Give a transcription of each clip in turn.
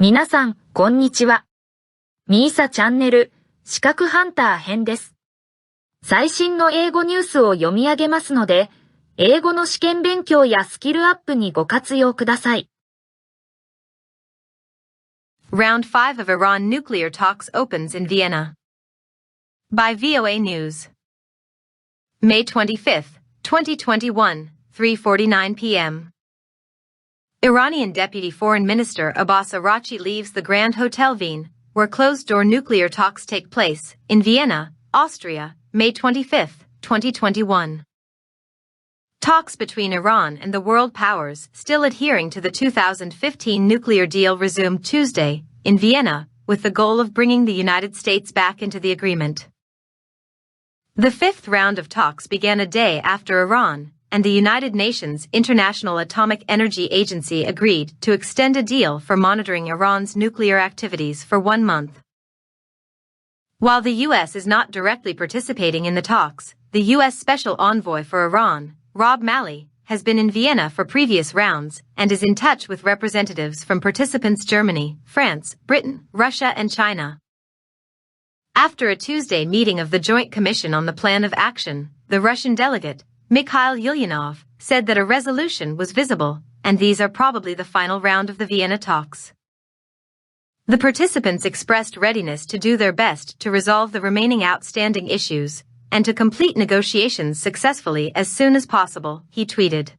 皆さん、こんにちは。みーさチャンネル、資格ハンター編です。最新の英語ニュースを読み上げますので、英語の試験勉強やスキルアップにご活用ください。Round 5 of Iran nuclear talks opens in Vienna. By VOA News. May 25, 2021, 3:49 p.m. Iranian Deputy Foreign Minister Abbas Araghchi leaves the Grand Hotel Vienna, where closed-door nuclear talks take place, in Vienna, Austria, May 25, 2021. Talks between Iran and the world powers still adhering to the 2015 nuclear deal resumed Tuesday, in Vienna, with the goal of bringing the United States back into the agreement. The fifth round of talks began a day after Iran and the United Nations International Atomic Energy Agency agreed to extend a deal for monitoring Iran's nuclear activities for 1 month. While the U.S. is not directly participating in the talks, the U.S. Special Envoy for Iran, Rob Malley, has been in Vienna for previous rounds and is in touch with representatives from participants Germany, France, Britain, Russia and China. After a Tuesday meeting of the Joint Commission on the Plan of Action, the Russian delegate, Mikhail Ulyanov, said that a resolution was visible, and these are probably the final round of the Vienna talks. The participants expressed readiness to do their best to resolve the remaining outstanding issues, and to complete negotiations successfully as soon as possible, he tweeted.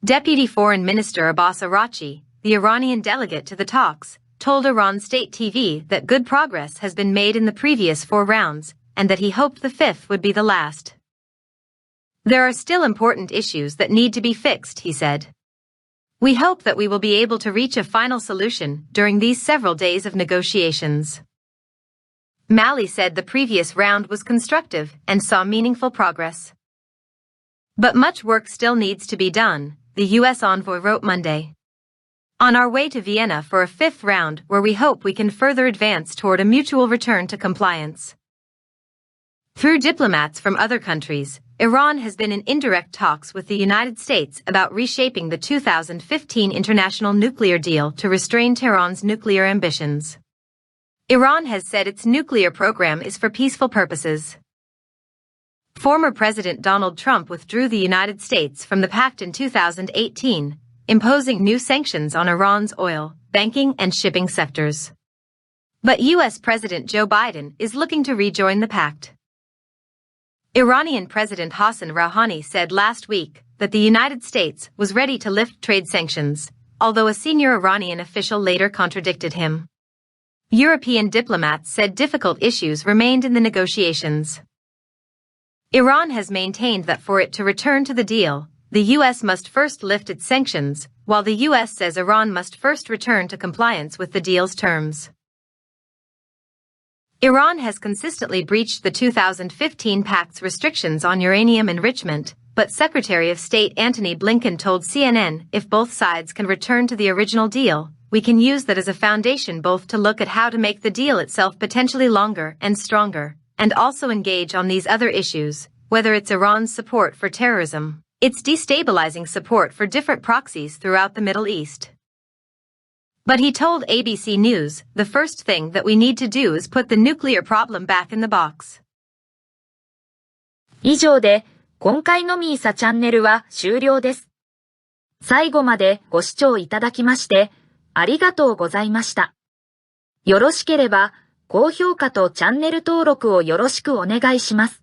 Deputy Foreign Minister Abbas Araghchi, the Iranian delegate to the talks, told Iran State TV that good progress has been made in the previous 4 rounds, and that he hoped the 5th would be the last. There are still important issues that need to be fixed, he said. We hope that we will be able to reach a final solution during these several days of negotiations. Malley said the previous round was constructive and saw meaningful progress. But much work still needs to be done, the U.S. envoy wrote Monday. On our way to Vienna for a 5th round where we hope we can further advance toward a mutual return to compliance. Through diplomats from other countries, Iran has been in indirect talks with the United States about reshaping the 2015 international nuclear deal to restrain Tehran's nuclear ambitions. Iran has said its nuclear program is for peaceful purposes. Former President Donald Trump withdrew the United States from the pact in 2018, imposing new sanctions on Iran's oil, banking and shipping sectors. But U.S. President Joe Biden is looking to rejoin the pact. Iranian President Hassan Rouhani said last week that the United States was ready to lift trade sanctions, although a senior Iranian official later contradicted him. European diplomats said difficult issues remained in the negotiations. Iran has maintained that for it to return to the deal, the U.S. must first lift its sanctions, while the U.S. says Iran must first return to compliance with the deal's terms. Iran has consistently breached the 2015 pact's restrictions on uranium enrichment, but Secretary of State Antony Blinken told CNN if both sides can return to the original deal, we can use that as a foundation both to look at how to make the deal itself potentially longer and stronger, and also engage on these other issues, whether it's Iran's support for terrorism, its destabilizing support for different proxies throughout the Middle East. But he told ABC News, the first thing that we need to do is put the nuclear problem back in the box. 以上で、今回のみーさチャンネルは終了です。最後までご視聴いただきまして、ありがとうございました。よろしければ、高評価とチャンネル登録をよろしくお願いします。